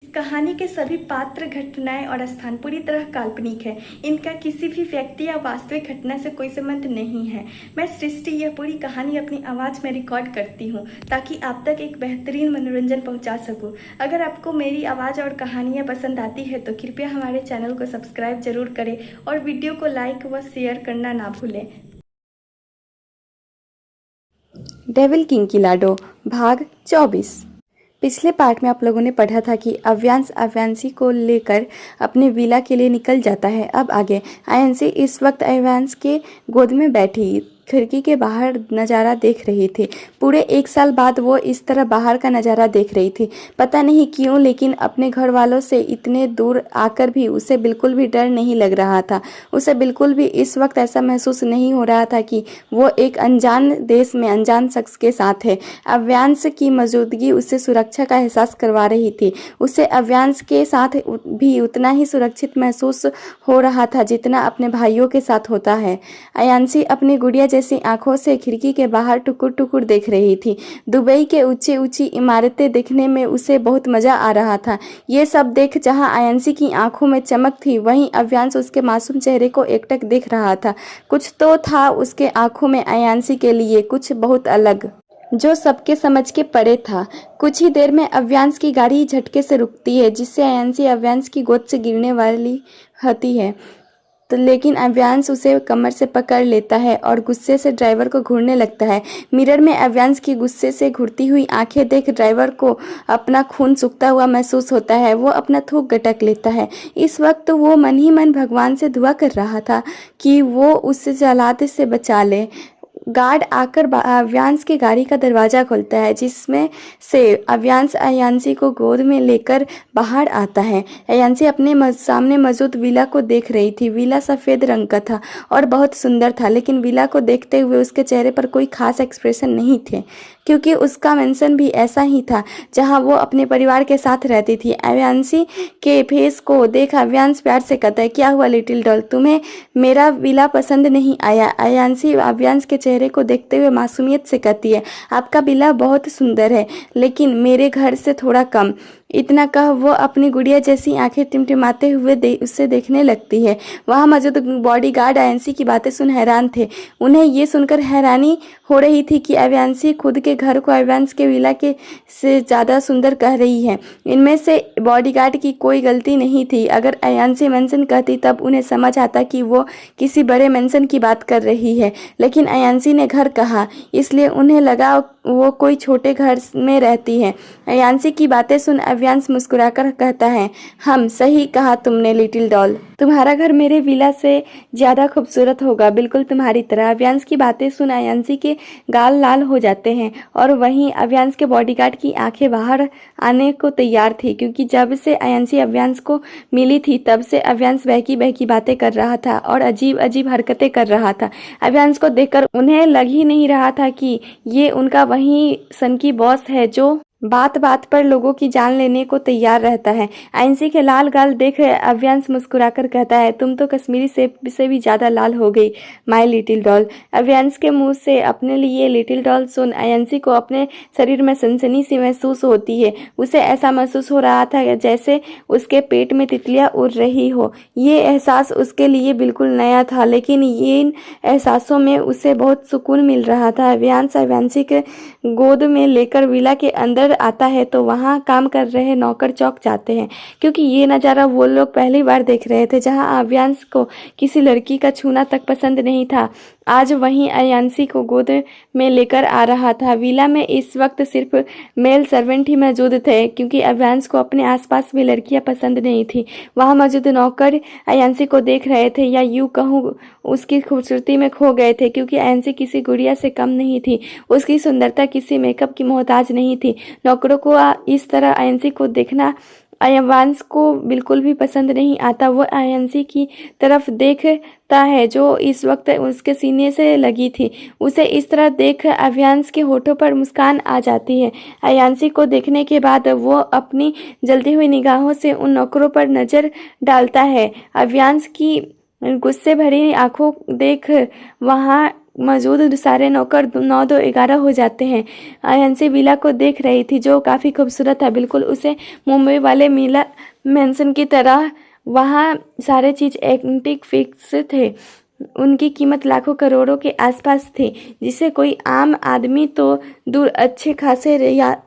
इस कहानी के सभी पात्र, घटनाएं और स्थान पूरी तरह काल्पनिक है। इनका किसी भी व्यक्ति या वास्तविक घटना से कोई संबंध नहीं है। मैं सृष्टि यह पूरी कहानी अपनी आवाज़ में रिकॉर्ड करती हूँ ताकि आप तक एक बेहतरीन मनोरंजन पहुँचा सकूँ। अगर आपको मेरी आवाज़ और कहानियाँ पसंद आती है तो कृपया हमारे चैनल को सब्सक्राइब जरूर करें और वीडियो को लाइक व शेयर करना ना भूलें। डेविल किंग की लाडो भाग 24। पिछले पार्ट में आप लोगों ने पढ़ा था कि अव्यांश अव्यांशी को लेकर अपने विला के लिए निकल जाता है। अब आगे आयांशी इस वक्त अव्यांश के गोद में बैठी खिड़की के बाहर नज़ारा देख रही थी। पूरे 1 साल बाद वो इस तरह बाहर का नज़ारा देख रही थी। पता नहीं क्यों, लेकिन अपने घर वालों से इतने दूर आकर भी उसे बिल्कुल भी डर नहीं लग रहा था। उसे बिल्कुल भी इस वक्त ऐसा महसूस नहीं हो रहा था कि वो एक अनजान देश में अनजान शख्स के साथ है। अव्यांश की मौजूदगी उसे सुरक्षा का एहसास करवा रही थी। उसे अव्यांश के साथ भी उतना ही सुरक्षित महसूस हो रहा था जितना अपने भाइयों के साथ होता है। आयांशी अपनी गुड़िया जैसी आंखों से खिड़की के बाहर टुकुर टुकुर देख रही थी। दुबई के ऊंची ऊंची इमारतें देखने में उसे बहुत मजा आ रहा था। ये सब देख जहां आयांशी की आंखों में चमक थी, वहीं अव्यांश उसके मासूम चेहरे को एकटक देख रहा था। कुछ तो था उसके आंखों में आयांशी के लिए, कुछ बहुत अलग, जो सबके समझ के परे था। कुछ ही देर में अव्यांश की गाड़ी झटके से रुकती है, जिससे आयांशी अव्यांश की गोद से गिरने वाली होती है। तो लेकिन अव्यांश उसे कमर से पकड़ लेता है और गुस्से से ड्राइवर को घूरने लगता है। मिरर में अव्यांश की गुस्से से घुरती हुई आंखें देख ड्राइवर को अपना खून सूखता हुआ महसूस होता है। वो अपना थूक गटक लेता है। इस वक्त वो मन ही मन भगवान से दुआ कर रहा था कि वो उससे जलाते से बचा ले। गार्ड आकर अव्यांश की गाड़ी का दरवाज़ा खोलता है, जिसमें से अव्यांश आयांशी को गोद में लेकर बाहर आता है। आयांशी अपने सामने मौजूद विला को देख रही थी। विला सफ़ेद रंग का था और बहुत सुंदर था, लेकिन विला को देखते हुए उसके चेहरे पर कोई खास एक्सप्रेशन नहीं थे, क्योंकि उसका मेंशन भी ऐसा ही था जहां वो अपने परिवार के साथ रहती थी। अव्यांशी के फेस को देख अव्यांश प्यार से कहता है, क्या हुआ लिटिल डॉल, तुम्हें मेरा विला पसंद नहीं आया? आयांशी अव्यांश के चेहरे को देखते हुए मासूमियत से कहती है, आपका विला बहुत सुंदर है, लेकिन मेरे घर से थोड़ा कम। इतना कह वो अपनी गुड़िया जैसी आंखें टिमटिमाते हुए उससे देखने लगती है। वहां मौजूद बॉडीगार्ड आयांशी की बातें सुन हैरान थे। उन्हें ये सुनकर हैरानी हो रही थी कि अव्यांशी खुद के घर को अव्यांश के विला के से ज़्यादा सुंदर कह रही है। इनमें से बॉडीगार्ड की कोई गलती नहीं थी। अगर अयांशी मेंशन कहती तब उन्हें समझ आता कि वो किसी बड़े मेंशन की बात कर रही है, लेकिन अयांशी ने घर कहा, इसलिए उन्हें लगा वो कोई छोटे घर में रहती है। अयांशी की बातें सुन अव्यांश मुस्कुराकर कहता है, हम सही कहा तुमने लिटिल डॉल, तुम्हारा घर मेरे विला से ज़्यादा खूबसूरत होगा, बिल्कुल तुम्हारी तरह। अव्यांश की बातें सुन अयांशी के गाल लाल हो जाते हैं और वहीं अव्यांश के बॉडीगार्ड की आंखें बाहर आने को तैयार थी, क्योंकि जब से अयांशी अव्यांश को मिली थी तब से अव्यांश बहकी बहकी बातें कर रहा था और अजीब अजीब हरकतें कर रहा था। अव्यांश को देखकर उन्हें लग ही नहीं रहा था कि ये उनका वही सनकी बॉस है जो बात बात पर लोगों की जान लेने को तैयार रहता है। आयांशी के लाल गाल देख अव्यांश मुस्कुराकर कहता है, तुम तो कश्मीरी सेब से भी ज़्यादा लाल हो गई माय लिटिल डॉल। अव्यांश के मुंह से अपने लिए लिटिल डॉल सुन आयांशी को अपने शरीर में सनसनी सी महसूस होती है। उसे ऐसा महसूस हो रहा था जैसे उसके पेट में तितलियां उड़ रही हो। ये एहसास उसके लिए बिल्कुल नया था, लेकिन इन एहसासों में उसे बहुत सुकून मिल रहा था। अव्यांश अव्यांशी के गोद में लेकर विला के अंदर आता है तो वहां काम कर रहे नौकर चौंक जाते हैं, क्योंकि ये नज़ारा वो लोग पहली बार देख रहे थे। जहां अव्यांश को किसी लड़की का छूना तक पसंद नहीं था, आज वहीं आयांशी को गोद में लेकर आ रहा था। विला में इस वक्त सिर्फ मेल सर्वेंट ही मौजूद थे, क्योंकि अव्यांश को अपने आसपास भी लड़कियां पसंद नहीं थी। वहां मौजूद नौकर आयांशी को देख रहे थे, या यूं कहूँ उसकी खूबसूरती में खो गए थे, क्योंकि आयांशी किसी गुड़िया से कम नहीं थी। उसकी सुंदरता किसी मेकअप की मोहताज नहीं थी। नौकरों को इस तरह आयांशी को देखना अव्यांश को बिल्कुल भी पसंद नहीं आता। वो आयांशी की तरफ देखता है जो इस वक्त उसके सीने से लगी थी। उसे इस तरह देख अव्यांश के होठों पर मुस्कान आ जाती है। आयांशी को देखने के बाद वो अपनी जलती हुई निगाहों से उन नौकरों पर नजर डालता है। अव्यांश की गुस्से भरी आंखों देख वहां मौजूद सारे नौकर 9-2-11 हो जाते हैं। आयांशी विला को देख रही थी जो काफ़ी खूबसूरत था, बिल्कुल उसे मुंबई वाले मिला मैंसन की तरह। वहाँ सारे चीज़ एंटीक फिक्स थे, उनकी कीमत लाखों करोड़ों के आसपास थी, जिसे कोई आम आदमी तो दूर अच्छे खासे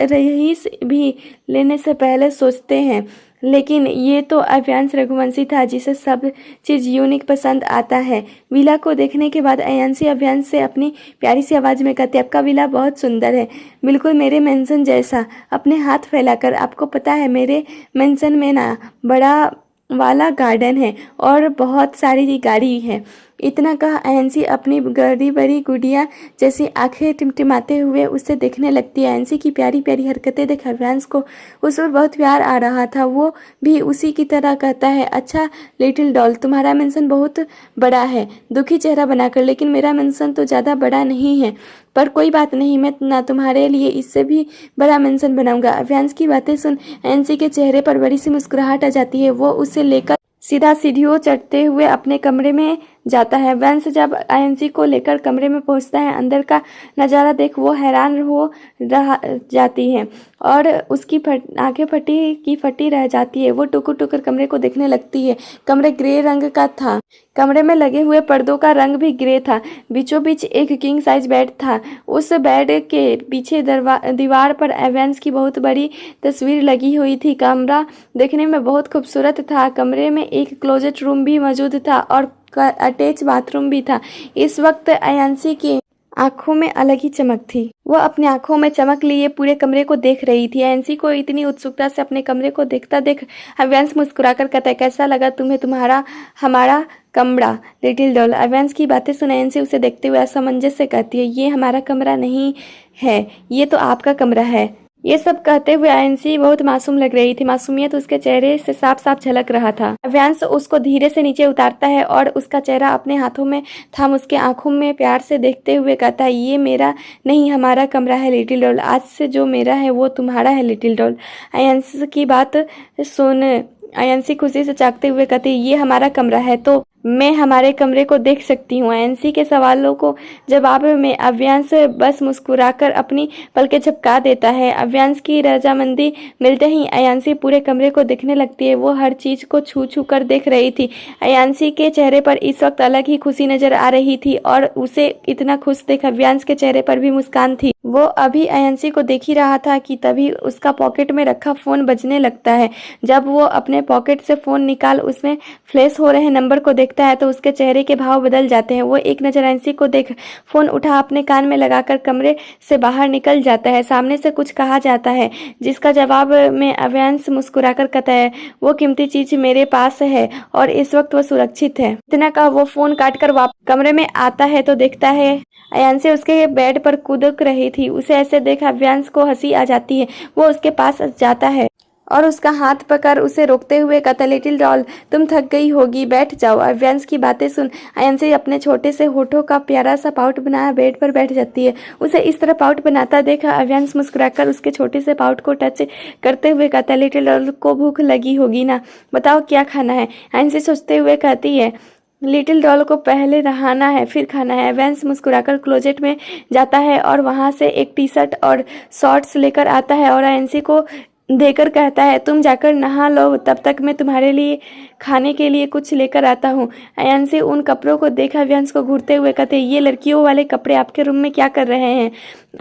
रईस भी लेने से पहले सोचते हैं। लेकिन ये तो अयांश रघुवंशी था जिसे सब चीज़ यूनिक पसंद आता है। विला को देखने के बाद अयांशी अयांश से अपनी प्यारी सी आवाज़ में कहती, आपका विला बहुत सुंदर है, बिल्कुल मेरे मेंशन जैसा। अपने हाथ फैलाकर, आपको पता है मेरे मेंशन में ना बड़ा वाला गार्डन है और बहुत सारी गाड़ी है। इतना कहा अयांशी अपनी बड़ी बड़ी गुड़िया जैसी आंखें टिमटिमाते हुए उसे देखने लगती है। अयांशी की प्यारी प्यारी हरकतें देख अयांश को उस पर बहुत प्यार आ रहा था। वो भी उसी की तरह कहता है, अच्छा लिटिल डॉल, तुम्हारा मेंशन बहुत बड़ा है, दुखी चेहरा बनाकर, लेकिन मेरा मेंशन तो ज़्यादा बड़ा नहीं है, पर कोई बात नहीं, मैं ना तुम्हारे लिए इससे भी बड़ा मेंशन बनाऊंगा। अयांश की बातें सुन अयांशी के चेहरे पर बड़ी सी मुस्कुराहट आ जाती है। वो उसे लेकर सीधा सीढ़ियों चढ़ते हुए अपने कमरे में जाता है। वंश जब अयांशी को लेकर कमरे में पहुंचता है, अंदर का नज़ारा देख वो हैरान हो जाती है और उसकी आंखें फटी रह जाती है। वो टुकुर टुकुर कमरे को देखने लगती है। कमरे ग्रे रंग का था, कमरे में लगे हुए पर्दों का रंग भी ग्रे था। बीचों बीच एक किंग साइज बेड था। उस बेड के पीछे दीवार पर अयांश की बहुत बड़ी तस्वीर लगी हुई थी। कमरा देखने में बहुत खूबसूरत था। कमरे में एक क्लोजेट रूम भी मौजूद था और अटैच बाथरूम भी था। इस वक्त अयांशी की आंखों में अलग ही चमक थी। वो अपनी आंखों में चमक लिए पूरे कमरे को देख रही थी। अयांशी को इतनी उत्सुकता से अपने कमरे को देखता देख अयांश मुस्कुराकर कहता है, कैसा लगा तुम्हें तुम्हारा हमारा कमरा लिटिल डॉल। अयांश की बातें सुन अयांशी उसे देखते हुए असमंजस से कहती है, ये हमारा कमरा नहीं है, ये तो आपका कमरा है। ये सब कहते हुए अयांशी बहुत मासूम लग रही थी। मासूमियत उसके चेहरे से साफ साफ झलक रहा था। अयांश उसको धीरे से नीचे उतारता है और उसका चेहरा अपने हाथों में थाम उसके आंखों में प्यार से देखते हुए कहता है, ये मेरा नहीं हमारा कमरा है लिटिल डॉल, आज से जो मेरा है वो तुम्हारा है लिटिल डॉल। अयांश की बात सुन अयांशी खुशी से चाकते हुए कहती, ये हमारा कमरा है तो मैं हमारे कमरे को देख सकती हूँ। अयांशी के सवालों को जवाब में अयांश बस मुस्कुराकर अपनी पलकें झपका देता है। अयांश की रजामंदी मिलते ही अयांशी पूरे कमरे को देखने लगती है। वो हर चीज को छू छू कर देख रही थी। अयांशी के चेहरे पर इस वक्त अलग ही खुशी नजर आ रही थी और उसे इतना खुश देख अयांश के चेहरे पर भी मुस्कान थी। वो अभी अयांशी को देख ही रहा था कि तभी उसका पॉकेट में रखा फोन बजने लगता है। जब वो अपने पॉकेट से फोन निकाल उसमें फ्लैश हो रहे नंबर को देखता है तो उसके चेहरे के भाव बदल जाते हैं। वो एक नजर अयांशी को देख फोन उठा अपने कान में लगाकर कमरे से बाहर निकल जाता है। सामने से कुछ कहा जाता है जिसका जवाब में अयांश मुस्कुराकर कहता है, वो कीमती चीज मेरे पास है और इस वक्त वो सुरक्षित है। इतना कहा वो फोन काटकर वापस कमरे में आता है तो देखता है अयांशी उसके बेड पर कूद रही थी। उसे ऐसे देख अयांश को हंसी आ जाती है। वो उसके पास जाता है और उसका हाथ पकड़ उसे रोकते हुए कहता, लिटिल डॉल तुम थक गई होगी, बैठ जाओ। अयांश की बातें सुन अयांशी अपने छोटे से होठों का प्यारा सा पाउट बनाया बेड पर बैठ जाती है। उसे इस तरह पाउट बनाता देखा अयांश मुस्कुराकर उसके छोटे से पाउट को टच करते हुए कहता, लिटिल डॉल को भूख लगी होगी ना, बताओ क्या खाना है। अयांशी सोचते हुए कहती है, लिटिल डॉल को पहले नहाना है फिर खाना है। अयांश मुस्कुराकर क्लोजेट में जाता है और वहां से एक टी शर्ट और शॉर्ट्स लेकर आता है और अयांशी को देकर कहता है, तुम जाकर नहा लो, तब तक मैं तुम्हारे लिए खाने के लिए कुछ लेकर आता हूँ। अयांशी उन कपड़ों को देखा अयांश को घूरते हुए कहते, ये लड़कियों वाले कपड़े आपके रूम में क्या कर रहे हैं?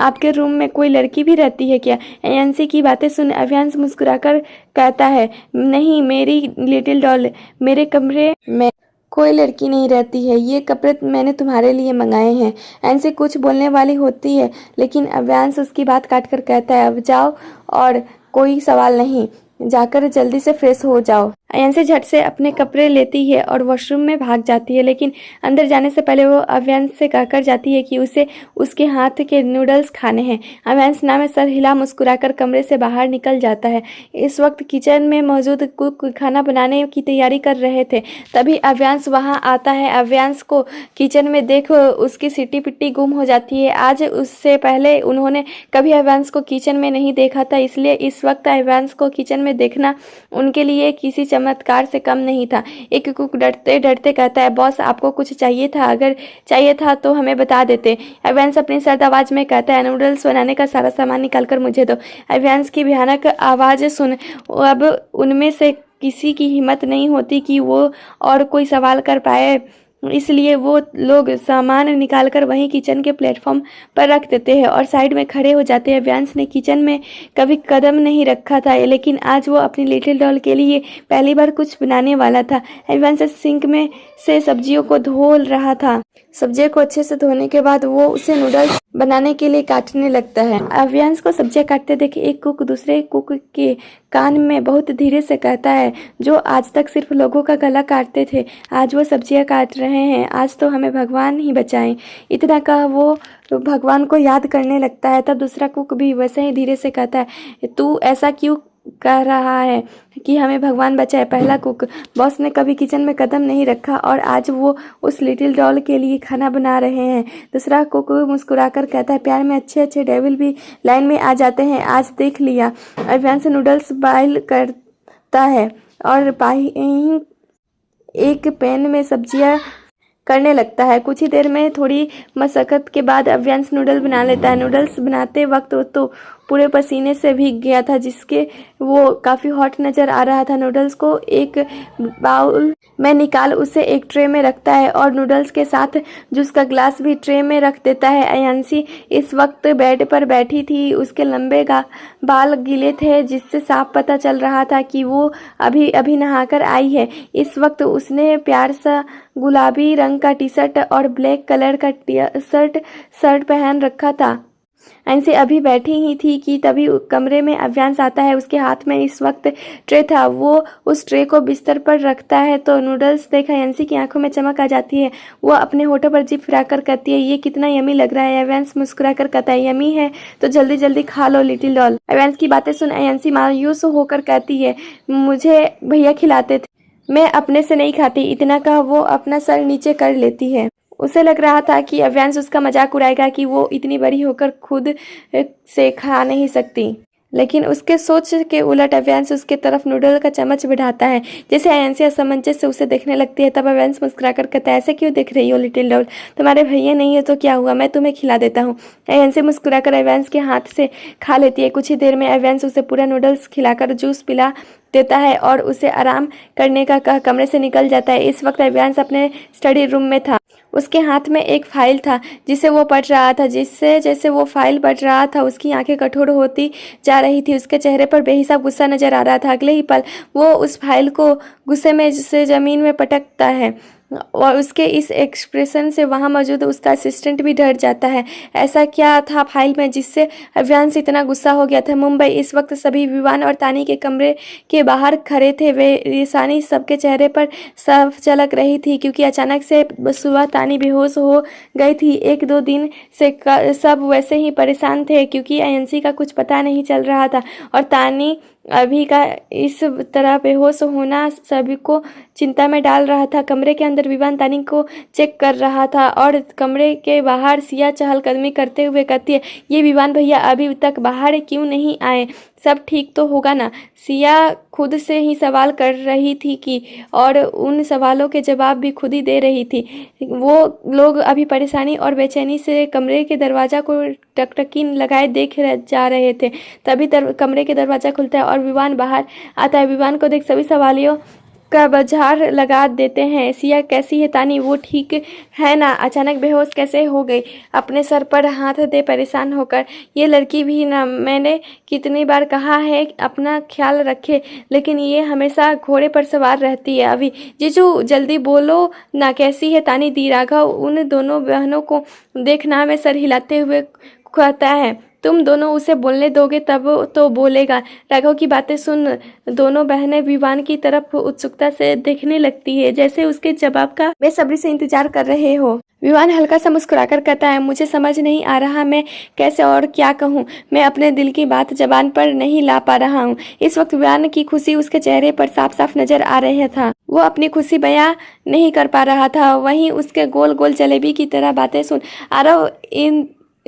आपके रूम में कोई लड़की भी रहती है क्या? अयांशी की बातें सुन अयांश मुस्कुराकर कहता है, नहीं मेरी लिटिल डॉल, मेरे कमरे में कोई लड़की नहीं रहती है, ये कपड़े मैंने तुम्हारे लिए मंगाए हैं। अयांशी कुछ बोलने वाली होती है लेकिन अयांश उसकी बात काटकर कहता है, अब जाओ और कोई सवाल नहीं, जाकर जल्दी से फ्रेश हो जाओ। अयांशी झट से अपने कपड़े लेती है और वॉशरूम में भाग जाती है, लेकिन अंदर जाने से पहले वो अयांश से कहकर जाती है कि उसे उसके हाथ के नूडल्स खाने हैं। अयांश ना में सर हिला मुस्कुराकर कमरे से बाहर निकल जाता है। इस वक्त किचन में मौजूद कुक खाना बनाने की तैयारी कर रहे थे। तभी अयांश वहां आता है। अयांश को किचन में देख उसकी सिटी पिट्टी गुम हो जाती है। आज उससे पहले उन्होंने कभी अयांश को किचन में नहीं देखा था, इसलिए इस वक्त अयांश को किचन में देखना उनके लिए किसी चमत्कार से कम नहीं था। एक कुक डरते डरते कहता है, बॉस आपको कुछ चाहिए था? अगर चाहिए था तो हमें बता देते। अवियांश अपनी सर्द आवाज में कहता है, नूडल्स बनाने का सारा सामान निकाल कर मुझे दो। अवियांश की भयानक आवाज सुन अब उनमें से किसी की हिम्मत नहीं होती कि वो और कोई सवाल कर पाए, इसलिए वो लोग सामान निकालकर वहीं किचन के प्लेटफॉर्म पर रख देते हैं और साइड में खड़े हो जाते हैं। अवियांश ने किचन में कभी कदम नहीं रखा था, लेकिन आज वो अपनी लिटिल डॉल के लिए पहली बार कुछ बनाने वाला था। अवियांश सिंक में से सब्जियों को धो रहा था। सब्जियों को अच्छे से धोने के बाद वो उसे नूडल्स बनाने के लिए काटने लगता है। अवियांश को सब्जियां काटते देख एक कुक दूसरे कुक के कान में बहुत धीरे से कहता है, जो आज तक सिर्फ लोगों का गला काटते थे, आज वो सब्जियां काट रहे हैं। आज तो हमें भगवान ही बचाएं। इतना कहा वो भगवान को याद करने लगता है। तब दूसरा कुक भी वैसे ही धीरे से कहता है, तू ऐसा क्यों कह रहा है कि हमें भगवान बचाए? पहला कुक, बॉस ने कभी किचन में कदम नहीं रखा और आज वो उस लिटिल डॉल के लिए खाना बना रहे हैं। दूसरा कुक मुस्कुराकर कहता है, प्यार में अच्छे अच्छे डेविल भी लाइन में आ जाते हैं, आज देख लिया। अवियांश नूडल्स बॉयल करता है और एक पैन में सब्जियां करने लगता है। कुछ ही देर में थोड़ी मशक्कत के बाद अवियांश नूडल बना लेता है। नूडल्स बनाते वक्त तो पूरे पसीने से भीग गया था, जिसके वो काफ़ी हॉट नज़र आ रहा था। नूडल्स को एक बाउल में निकाल उसे एक ट्रे में रखता है और नूडल्स के साथ जूस का ग्लास भी ट्रे में रख देता है। अयांशी इस वक्त बेड पर बैठी थी। उसके लंबे बाल गीले थे, जिससे साफ पता चल रहा था कि वो अभी अभी नहाकर आई है। इस वक्त उसने प्यार सा गुलाबी रंग का टी शर्ट और ब्लैक कलर का शर्ट पहन रखा था। ऐसे अभी बैठी ही थी कि तभी कमरे में अवियांश आता है। उसके हाथ में इस वक्त ट्रे था। वो उस ट्रे को बिस्तर पर रखता है तो नूडल्स देख अयांशी की आंखों में चमक आ जाती है। वो अपने होठों पर जीभ फिराकर कहती है, ये कितना यमी लग रहा है। अवियांश मुस्कुराकर कहता है, यमी है तो जल्दी जल्दी खा लो लिटिल डॉल। अवियांश की बातें सुन अयांशी मायूस होकर कहती है, मुझे भैया खिलाते थे, मैं अपने से नहीं खाती। इतना कहा वो अपना सर नीचे कर लेती है। उसे लग रहा था कि अवियांश उसका मजाक उड़ाएगा कि वो इतनी बड़ी होकर खुद से खा नहीं सकती, लेकिन उसके सोच के उलट अवियांश उसके तरफ नूडल का चम्मच बढ़ाता है। जैसे अयांशी असमंजस से उसे देखने लगती है, तब अवियांश मुस्कुराकर कहता है, ऐसे क्यों देख रही हो लिटिल डॉल? तुम्हारे भैया नहीं है तो क्या हुआ, मैं तुम्हें खिला देता हूँ। अयांशी मुस्कुराकर अवियांश के हाथ से खा लेती है। कुछ ही देर में अवियांश उसे पूरा नूडल्स खिलाकर जूस पिला देता है और उसे आराम करने का कह कमरे से निकल जाता है। इस वक्त अवियांश अपने स्टडी रूम में था। उसके हाथ में एक फाइल था जिसे वो पढ़ रहा था। जिससे जैसे वो फाइल पढ़ रहा था उसकी आंखें कठोर होती जा रही थी। उसके चेहरे पर बेहिसाब गुस्सा नजर आ रहा था। अगले ही पल वो उस फाइल को गुस्से में से जमीन में पटकता है और उसके इस एक्सप्रेशन से वहां मौजूद उसका असिस्टेंट भी डर जाता है। ऐसा क्या था फाइल में जिससे अवियांश इतना गुस्सा हो गया था? मुंबई। इस वक्त सभी विवान और तानी के कमरे के बाहर खड़े थे। वे रेसानी सबके चेहरे पर साफ झलक रही थी, क्योंकि अचानक से सुबह तानी बेहोश हो गई थी। एक दो दिन से सब वैसे ही परेशान थे, क्योंकि अयांशी का कुछ पता नहीं चल रहा था और तानी अभी का इस तरह बेहोश होना सभी को चिंता में डाल रहा था। कमरे के अंदर विवान तानी को चेक कर रहा था और कमरे के बाहर सिया चहलकदमी करते हुए कहती है, ये विवान भैया अभी तक बाहर क्यों नहीं आए? सब ठीक तो होगा ना? सिया खुद से ही सवाल कर रही थी कि और उन सवालों के जवाब भी खुद ही दे रही थी। वो लोग अभी परेशानी और बेचैनी से कमरे के दरवाज़ा को टकटकी लगाए देख जा रहे थे। तभी कमरे के दरवाज़ा खुलता है और विवान बाहर आता है। विवान को देख सभी सवालियों का बाजार लगा देते हैं। सिया कैसी है तानी? वो ठीक है ना? अचानक बेहोश कैसे हो गई? अपने सर पर हाथ दे परेशान होकर, ये लड़की भी ना, मैंने कितनी बार कहा है अपना ख्याल रखे, लेकिन ये हमेशा घोड़े पर सवार रहती है। अभी जीजू जल्दी बोलो ना, कैसी है तानी दी? राघव उन दोनों बहनों को देखना में सर हिलाते हुए कहता है, तुम दोनों उसे बोलने दोगे तब तो बोलेगा। राघव की बातें सुन दोनों बहनें विवान की तरफ उत्सुकता से देखने लगती है, जैसे उसके जवाब का बेसब्री से इंतजार कर रहे हो। विवान हल्का सा मुस्कुराकर कहता है, मुझे समझ नहीं आ रहा मैं कैसे और क्या कहूँ। मैं अपने दिल की बात जबान पर नहीं ला पा रहा हूँ। इस वक्त विवान की खुशी उसके चेहरे पर साफ साफ नजर आ रहा था। वो अपनी खुशी बयां नहीं कर पा रहा था। वहीं उसके गोल गोल जलेबी की तरह बातें सुन आरव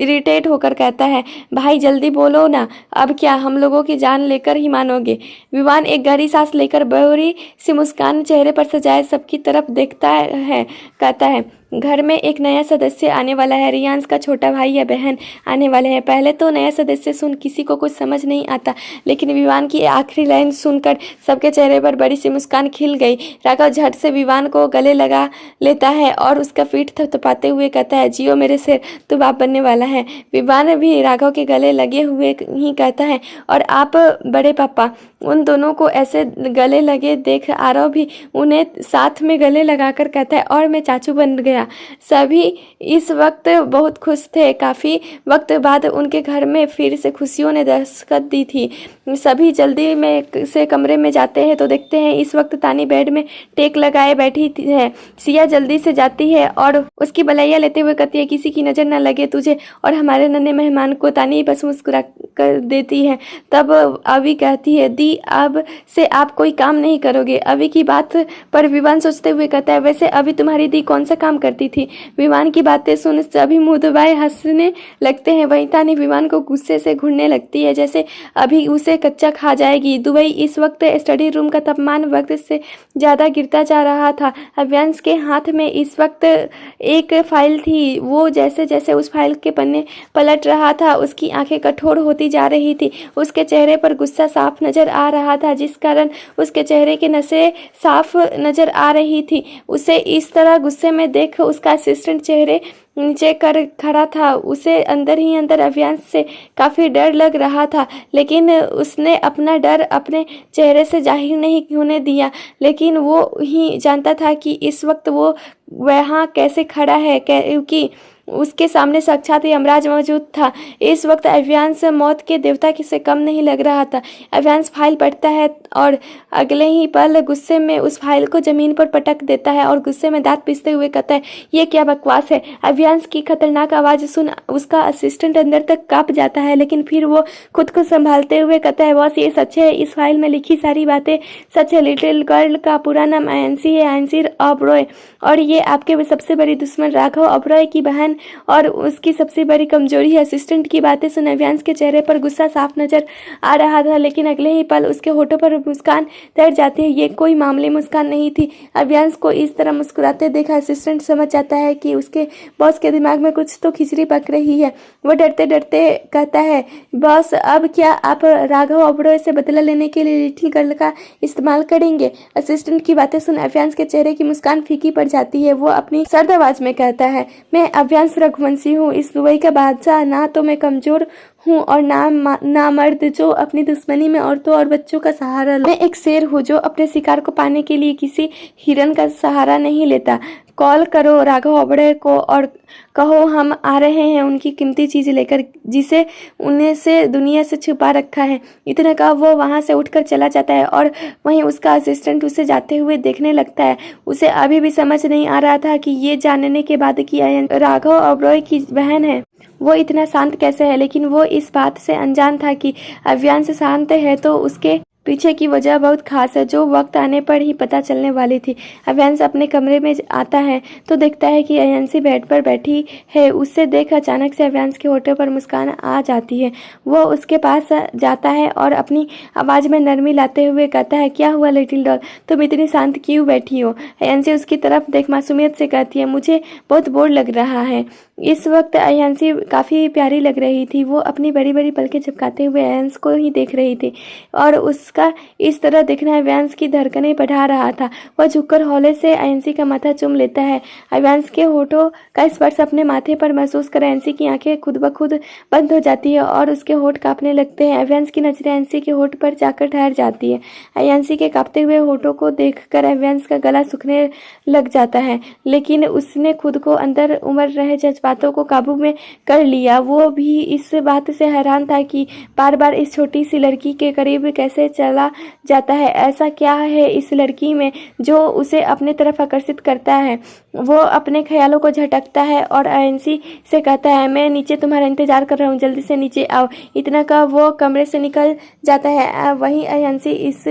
इरिटेट होकर कहता है, भाई जल्दी बोलो ना, अब क्या हम लोगों की जान लेकर ही मानोगे। विवान एक गहरी सांस लेकर बड़ी सी मुस्कान चेहरे पर सजाए सबकी तरफ देखता है, कहता है, घर में एक नया सदस्य आने वाला है, रियांश का छोटा भाई या बहन आने वाले हैं। पहले तो नया सदस्य सुन किसी को कुछ समझ नहीं आता, लेकिन विवान की आखिरी लाइन सुनकर सबके चेहरे पर बड़ी सी मुस्कान खिल गई। राघव झट से विवान को गले लगा लेता है और उसका पीठ थपथपाते हुए कहता है, जियो मेरे शेर, तू बाप बनने वाला है। विवान भी राघव के गले लगे हुए ही कहता है, और आप बड़े पापा। उन दोनों को ऐसे गले लगे देख आरव भी उन्हें साथ में गले लगाकर कहता है, और मैं चाचू बन गया। सभी इस वक्त बहुत खुश थे। काफ़ी वक्त बाद उनके घर में फिर से खुशियों ने दस्तक दी थी। सभी जल्दी में से कमरे में जाते हैं तो देखते हैं इस वक्त तानी बेड में टेक लगाए बैठी है। सिया जल्दी से जाती है और उसकी बलैया लेते हुए कहती है, किसी की नज़र न लगे तुझे और हमारे नन्हे मेहमान को। तानी बस मुस्कुरा कर देती है। तब अवी कहती है, दी अब से आप कोई काम नहीं करोगे। अवी की बात पर विवान सोचते हुए कहता है, वैसे अभी तुम्हारी दी कौन सा काम करती थी। विवान की बातें सुन सभी मुंह दबाए हंसने लगते हैं। वहीं तानी विवान को गुस्से से घूरने लगती है, जैसे अभी उसे कच्चा खा जाएगी। दुबई इस वक्त स्टडी रूम का तापमान वक्त से ज़्यादा गिरता जा रहा था। अव्यांश के हाथ में इस वक्त एक फाइल थी। वो जैसे जैसे उस फाइल के पन्ने पलट रहा था उसकी आंखें कठोर होती जा रही थी। उसके चेहरे पर गुस्सा साफ नजर आ रहा था, जिस कारण उसके चेहरे की नसें साफ नजर आ रही थी। उसे इस तरह गुस्से में देख उसका असिस्टेंट चेहरे नीचे कर खड़ा था। उसे अंदर ही अंदर अव्यांश से काफ़ी डर लग रहा था, लेकिन उसने अपना डर अपने चेहरे से जाहिर नहीं होने दिया। लेकिन वो ही जानता था कि इस वक्त वो वहाँ कैसे खड़ा है, क्योंकि उसके सामने साक्षात यमराज मौजूद था। इस वक्त अव्यांश मौत के देवता से कम नहीं लग रहा था। अव्यांश फाइल पढ़ता है और अगले ही पल गुस्से में उस फाइल को जमीन पर पटक देता है और गुस्से में दांत पीसते हुए कहता है, ये क्या बकवास है। अव्यांश की खतरनाक आवाज़ सुन उसका असिस्टेंट अंदर तक कांप जाता है, लेकिन फिर वो खुद को संभालते हुए कहता है, बॉस ये सच है, इस फाइल में लिखी सारी बातें सच है। लिटिल गर्ल का पूरा नाम आयंसी है, आयंसी ओबरॉय, और ये आपके सबसे बड़ी दुश्मन राघव ओबरॉय की बहन और उसकी सबसे बड़ी कमजोरी है। असिस्टेंट की बातें सुन अव्यांश के चेहरे पर गुस्सा साफ नजर आ रहा था, लेकिन अगले ही पल उसके होठों पर मुस्कान तैर जाती है। ये कोई मामूली मुस्कान नहीं थी। अव्यांश को इस तरह मुस्कुराते देखा असिस्टेंट समझ जाता है कि उसके बॉस के दिमाग में कुछ तो खिचड़ी पक रही है। वो डरते डरते कहता है, बॉस अब क्या आप राघव ओबरॉय से बदला लेने के लिए लिटिल गर्ल का इस्तेमाल करेंगे। असिस्टेंट की बातें सुन अव्यांश के चेहरे की मुस्कान फीकी पड़ जाती है। वो अपनी सर्द आवाज में कहता है, मैं अव्यांश रघुवंशी हूँ, इस दुबई का बादशाह। ना तो मैं कमजोर हूँ और ना मर्द जो अपनी दुश्मनी में औरतों और बच्चों का सहारा। मैं एक शेर हूँ जो अपने शिकार को पाने के लिए किसी हिरन का सहारा नहीं लेता। कॉल करो राघव ओबरॉय को और कहो हम आ रहे हैं उनकी कीमती चीज़ लेकर, जिसे उन्हें से दुनिया से छुपा रखा है। इतना कहा वो वहाँ से उठकर चला जाता है और वहीं उसका असिस्टेंट उसे जाते हुए देखने लगता है। उसे अभी भी समझ नहीं आ रहा था कि ये जानने के बाद कि राघव ओबरॉय की बहन है वो इतना शांत कैसे है, लेकिन वो इस बात से अनजान था कि अव्यांश शांत है तो उसके पीछे की वजह बहुत खास है, जो वक्त आने पर ही पता चलने वाली थी। अव्यांश अपने कमरे में आता है तो देखता है कि अयंसी बेड पर बैठी है। उसे देख अचानक से अव्यांश के होठों पर मुस्कान आ जाती है। वो उसके पास जाता है और अपनी आवाज़ में नरमी लाते हुए कहता है, क्या हुआ लिटिल डॉल, तुम इतनी शांत क्यों बैठी हो। अयंसी उसकी तरफ देख मासूमियत से कहती है, मुझे बहुत बोर लग रहा है। इस वक्त अयंसी काफ़ी प्यारी लग रही थी। वो अपनी बड़ी बड़ी पलकें झपकाते हुए अयंश को ही देख रही थी और उसका इस तरह देखना अव्यांश की धड़कनें बढ़ा रहा था। वह झुककर हौले से अयंसी का माथा चूम लेता है। अव्यांश के होठों का स्पर्श अपने माथे पर महसूस कर अयंसी की आंखें खुद ब खुद बंद हो जाती है और उसके होठ कांपने लगते हैं। अव्यांश की नजरें अयंसी के होठ पर जाकर ठहर जाती है। अयंसी के कांपते हुए होठों को देखकर अव्यांश का गला सूखने लग जाता है, लेकिन उसने खुद को अंदर उमड़ रहे बातों को काबू में कर लिया। वो भी इस बात से हैरान था कि बार बार इस छोटी सी लड़की के करीब कैसे चला जाता है। ऐसा क्या है इस लड़की में जो उसे अपने तरफ आकर्षित करता है। वो अपने ख्यालों को झटकता है और अयंसी से कहता है, मैं नीचे तुम्हारा इंतजार कर रहा हूँ, जल्दी से नीचे आओ। इतना का वो कमरे से निकल जाता है। वहीं अयंसी इस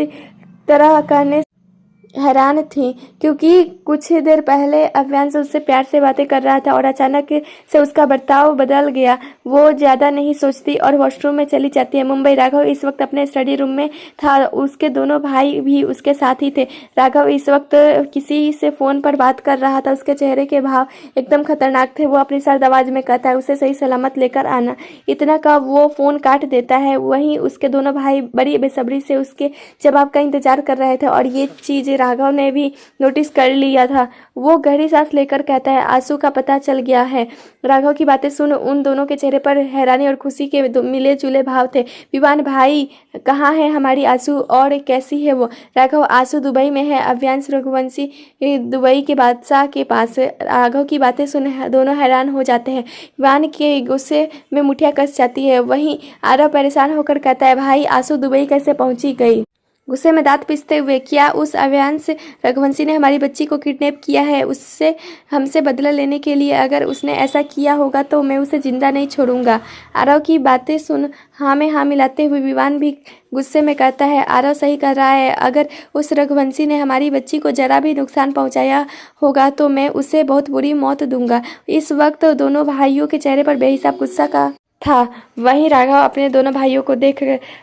तरह कहने हैरान थी क्योंकि कुछ ही देर पहले अव्यांश उससे प्यार से बातें कर रहा था और अचानक से उसका बर्ताव बदल गया। वो ज़्यादा नहीं सोचती और वॉशरूम में चली जाती है। मुंबई राघव इस वक्त अपने स्टडी रूम में था। उसके दोनों भाई भी उसके साथ ही थे। राघव इस वक्त किसी से फ़ोन पर बात कर रहा था। उसके चेहरे के भाव एकदम खतरनाक थे। वो अपनी सर्द आवाज़ में कहता है, उसे सही सलामत लेकर आना। इतना का वो फ़ोन काट देता है। वहीं उसके दोनों भाई बड़ी बेसब्री से उसके जवाब का इंतजार कर रहे थे और ये चीज़ राघव ने भी नोटिस कर लिया था। वो गहरी सांस लेकर कहता है, आंसू का पता चल गया है। राघव की बातें सुन उन दोनों के चेहरे पर हैरानी और खुशी के मिले जुले भाव थे। विवान भाई, कहाँ है हमारी आंसू और कैसी है वो? राघव, आंसू दुबई में है। अव्यांश रघुवंशी दुबई के बादशाह के पास। राघव की बातें सुन दोनों हैरान हो जाते हैं। विवान के गुस्से में मुठिया कस जाती है। वहीं आरव परेशान होकर कहता है, भाई आंसू दुबई कैसे पहुंची गई? गुस्से में दांत पीसते हुए, क्या उस अव्यांश रघुवंशी ने हमारी बच्ची को किडनैप किया है उससे हमसे बदला लेने के लिए? अगर उसने ऐसा किया होगा तो मैं उसे जिंदा नहीं छोड़ूंगा। आरव की बातें सुन हाँ में हाँ मिलाते हुए विवान भी गुस्से में कहता है, आरव सही कर रहा है। अगर उस रघुवंशी ने हमारी बच्ची को जरा भी नुकसान पहुंचाया होगा तो मैं उसे बहुत बुरी मौत दूंगा। इस वक्त दोनों भाइयों के चेहरे पर बेहिसाब गुस्सा का था। वहीं राघव अपने दोनों भाइयों को देख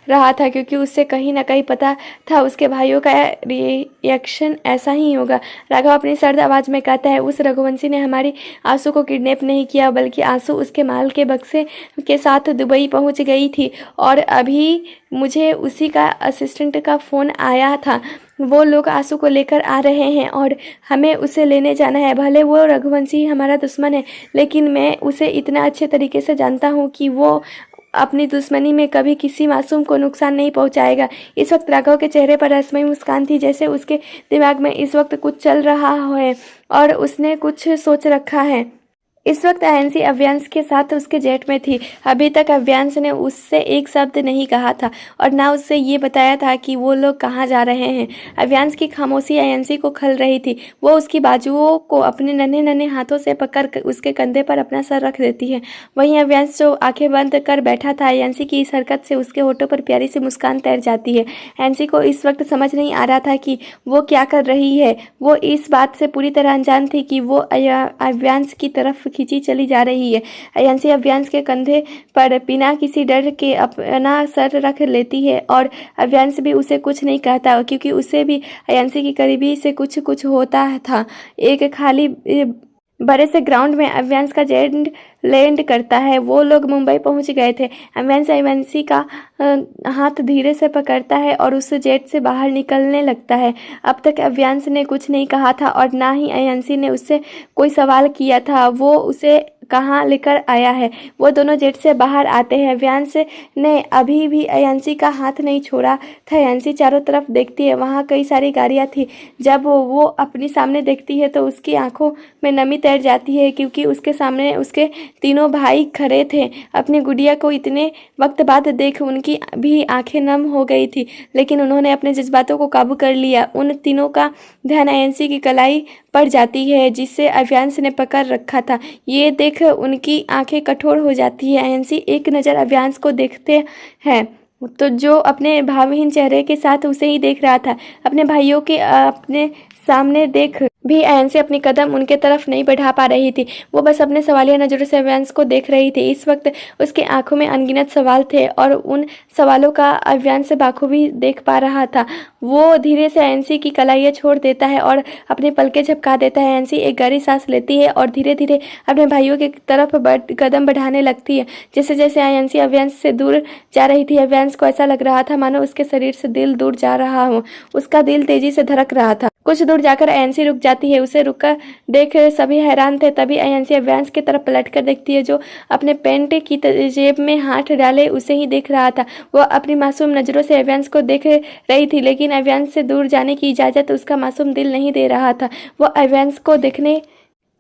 रहा था क्योंकि उसे कहीं ना कहीं पता था उसके भाइयों का रिएक्शन ऐसा ही होगा। राघव अपनी सर्द आवाज़ में कहता है, उस रघुवंशी ने हमारी आंसू को किडनैप नहीं किया बल्कि आंसू उसके माल के बक्से के साथ दुबई पहुंच गई थी और अभी मुझे उसी का असिस्टेंट का फ़ोन आया था। वो लोग आंसू को लेकर आ रहे हैं और हमें उसे लेने जाना है। भले वो रघुवंशी हमारा दुश्मन है लेकिन मैं उसे इतना अच्छे तरीके से जानता हूँ कि वो अपनी दुश्मनी में कभी किसी मासूम को नुकसान नहीं पहुंचाएगा। इस वक्त राघव के चेहरे पर रहस्यमयी मुस्कान थी, जैसे उसके दिमाग में इस वक्त कुछ चल रहा है और उसने कुछ सोच रखा है। इस वक्त आयंसी अव्यांश के साथ उसके जेट में थी। अभी तक अव्यांश ने उससे एक शब्द नहीं कहा था और ना उससे ये बताया था कि वो लोग कहाँ जा रहे हैं। अव्यांश की खामोशी आयंसी को खल रही थी। वो उसकी बाजुओं को अपने नन्हे नन्हे हाथों से पकड़ उसके कंधे पर अपना सर रख देती है। वहीं अव्यांश जो आंखें बंद कर बैठा था, आयंसी की इस हरकत से उसके होठों पर प्यारी सी मुस्कान तैर जाती है। आयंसी को इस वक्त समझ नहीं आ रहा था कि वो क्या कर रही है। वो इस बात से पूरी तरह अनजान थी कि वो अव्यांश की तरफ खींची चली जा रही है। अयांशी अव्यांश के कंधे पर बिना किसी डर के अपना सर रख लेती है और अव्यांश भी उसे कुछ नहीं कहता क्योंकि उसे भी अयांशी की करीबी से कुछ होता था। एक खाली बड़े से ग्राउंड में अव्यांश का जेट लैंड करता है। वो लोग मुंबई पहुंच गए थे। अव्यांश अयांशी का हाथ धीरे से पकड़ता है और उस जेट से बाहर निकलने लगता है। अब तक अव्यांश ने कुछ नहीं कहा था और ना ही अयांशी ने उससे कोई सवाल किया था। वो उसे कहाँ लेकर आया है। वो दोनों जेट से बाहर आते हैं। अव्यांश ने अभी भी अयांशी का हाथ नहीं छोड़ा था। अयांशी चारों तरफ देखती है, वहाँ कई सारी गाड़ियाँ थी। जब वो अपनी सामने देखती है तो उसकी आंखों में नमी तैर जाती है क्योंकि उसके सामने उसके तीनों भाई खड़े थे। अपनी गुड़िया को इतने वक्त बाद देख उनकी भी आंखें नम हो गई थी, लेकिन उन्होंने अपने जज्बातों को काबू कर लिया। उन तीनों का ध्यान अयांशी की कलाई पड़ जाती है जिसे अव्यांश ने पकड़ रखा था। ये देख उनकी आंखें कठोर हो जाती है। अयांशी एक नज़र अव्यांश को देखते हैं तो जो अपने भावहीन चेहरे के साथ उसे ही देख रहा था। अपने भाइयों के अपने सामने देख भी अयांशी अपनी कदम उनके तरफ नहीं बढ़ा पा रही थी। वो बस अपने सवालिया नज़रों से अव्यांश को देख रही थी। इस वक्त उसके आंखों में अनगिनत सवाल थे और उन सवालों का अव्यांश बाखूबी देख पा रहा था। वो धीरे से अयांशी की कलाइयाँ छोड़ देता है और अपने पलके झपका देता है। अयांशी एक गहरी सांस लेती है और धीरे धीरे अपने भाइयों की तरफ कदम बढ़ाने लगती है। जैसे जैसे अयांशी अव्यांश से दूर जा रही थी, अव्यांश को ऐसा लग रहा था मानो उसके शरीर से दिल दूर जा रहा हो। उसका दिल तेजी से धड़क रहा था। कुछ दूर जाकर अयांशी रुक जाती है। उसे रुककर देख सभी हैरान थे। तभी अयांशी अव्यांश की तरफ पलटकर देखती है जो अपने पैंट की जेब में हाथ डाले उसे ही देख रहा था। वह अपनी मासूम नज़रों से अव्यांश को देख रही थी, लेकिन अव्यांश से दूर जाने की इजाज़त उसका मासूम दिल नहीं दे रहा था। वह अव्यांश को देखने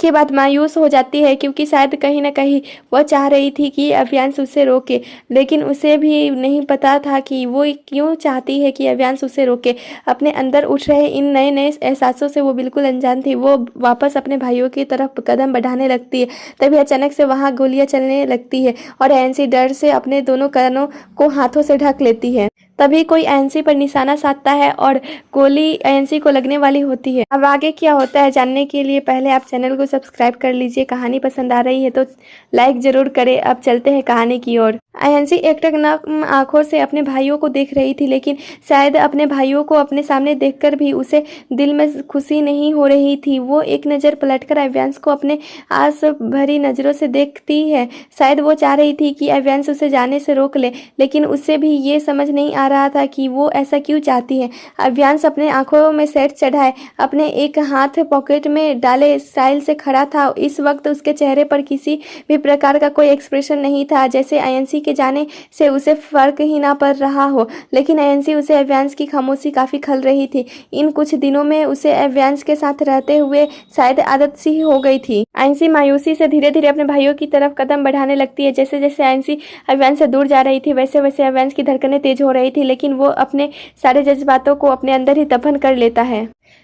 के बाद मायूस हो जाती है क्योंकि शायद कहीं ना कहीं वह चाह रही थी कि अव्यांश उसे रोके, लेकिन उसे भी नहीं पता था कि वो क्यों चाहती है कि अव्यांश उसे रोके। अपने अंदर उठ रहे इन नए नए एहसासों से वो बिल्कुल अनजान थी। वो वापस अपने भाइयों की तरफ कदम बढ़ाने लगती है। तभी अचानक से वहाँ गोलियां चलने लगती है और अयांशी डर से अपने दोनों कानों को हाथों से ढक लेती है। तभी कोई अयांशी पर निशाना साधता है और गोली अयांशी को लगने वाली होती है। अब आगे क्या होता है जानने के लिए पहले आप चैनल को सब्सक्राइब कर लीजिए। कहानी पसंद आ रही है तो लाइक जरूर करें। अब चलते हैं कहानी की ओर। अयांशी एकटक आंखों से अपने भाइयों को देख रही थी, लेकिन शायद अपने भाइयों को अपने सामने देखकर भी उसे दिल में खुशी नहीं हो रही थी। वो एक नज़र पलटकर अव्यांश को अपने आस भरी नज़रों से देखती है। शायद वो चाह रही थी कि अव्यांश उसे जाने से रोक ले, लेकिन उससे भी ये समझ नहीं आ रहा था कि वो ऐसा क्यों चाहती है। अव्यांश अपने आंखों में सेट चढ़ाए अपने एक हाथ पॉकेट में डाले स्टाइल से खड़ा था। इस वक्त उसके चेहरे पर किसी भी प्रकार का कोई एक्सप्रेशन नहीं था, जैसे अयांशी के जाने से उसे फर्क ही ना पड़ रहा हो। लेकिन अयांशी उसे अव्यांश की खामोशी काफी खल रही थी। इन कुछ दिनों में उसे अव्यांश के साथ रहते हुए शायद आदत सी हो गई थी। अयांशी मायूसी से धीरे धीरे अपने भाइयों की तरफ कदम बढ़ाने लगती है। जैसे जैसे अयांशी अव्यांश से दूर जा रही थी, वैसे वैसे अव्यांश की धड़कनें तेज हो रही थी, लेकिन वो अपने सारे जज्बातों को अपने अंदर ही दफन कर लेता है।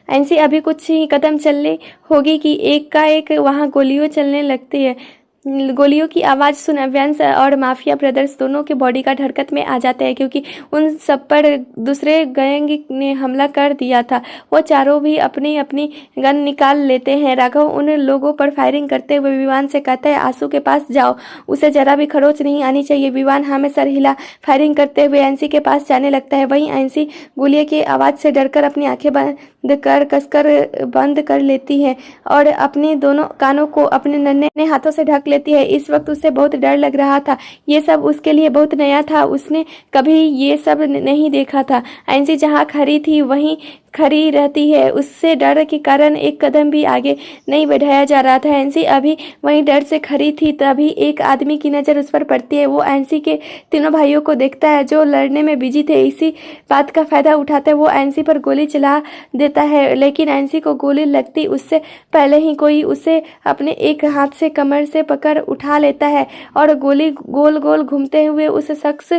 अयांशी अभी कुछ ही कदम चलने होगी कि एक का एक वहाँ गोलियां चलने लगती है। गोलियों की आवाज़ सुन अव्यांश और माफिया ब्रदर्स दोनों के बॉडीगार्ड हरकत में आ जाते हैं, क्योंकि उन सब पर दूसरे गैंग ने हमला कर दिया था। वो चारों भी अपनी अपनी गन निकाल लेते हैं। राघव उन लोगों पर फायरिंग करते हुए विवान से कहता है, आंसू के पास जाओ, उसे जरा भी खरोच नहीं आनी चाहिए। विवान हाँ में सर हिला फायरिंग करते हुए अयांशी के पास जाने लगता है। वहीं अयांशी गोलियों की आवाज़ से डरकर अपनी आंखें कसकर बंद कर लेती है और अपने दोनों कानों को अपने नन्हे हाथों से ढक लेती है। इस वक्त उसे बहुत डर लग रहा था। ये सब उसके लिए बहुत नया था। उसने कभी ये सब नहीं देखा था। अयांशी जहाँ खड़ी थी वहीं खड़ी रहती है। उससे डर के कारण एक कदम भी आगे नहीं बढ़ाया जा रहा था। अयांशी अभी वहीं डर से खड़ी थी, तभी एक आदमी की नज़र उस पर पड़ती है। वो अयांशी के तीनों भाइयों को देखता है जो लड़ने में बिजी थे। इसी बात का फायदा उठाते हुए वो अयांशी पर गोली चला देता है, लेकिन अयांशी को गोली लगती उससे पहले ही कोई उसे अपने एक हाथ से कमर से पकड़ उठा लेता है और गोली गोल गोल घूमते हुए उस शख्स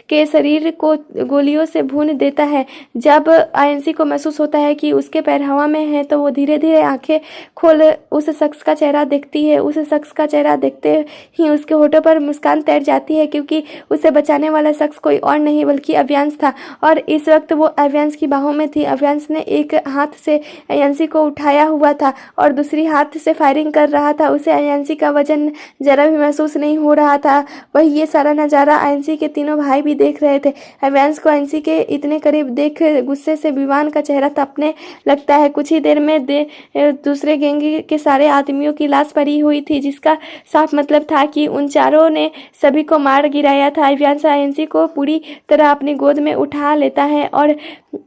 के शरीर को गोलियों से भून देता है। जब अयांशी को महसूस होता है कि उसके पैर हवा में हैं, तो वो धीरे धीरे आंखें खोल उस शख्स का चेहरा देखती है। उस शख्स का चेहरा देखते ही उसके होठों पर मुस्कान तैर जाती है, क्योंकि उसे बचाने वाला शख्स कोई और नहीं बल्कि अव्यांश था और इस वक्त वो अव्यांश की बाहों में थी। अव्यांश ने एक हाथ से अयांशी को उठाया हुआ था और दूसरी हाथ से फायरिंग कर रहा था। उसे अयांशी का वजन जरा भी महसूस नहीं हो रहा था। वही ये सारा नज़ारा अयांशी के तीनों भाई भी देख रहे थे। अव्यांश को अयांशी के इतने करीब देख गुस्से से विवान का चेहरा तपने लगता है। कुछ ही देर में दूसरे गैंग के सारे आदमियों की लाश पड़ी हुई थी, जिसका साफ मतलब था कि उन चारों ने सभी को मार गिराया था। अव्यांश अयांशी को पूरी तरह अपनी गोद में उठा लेता है और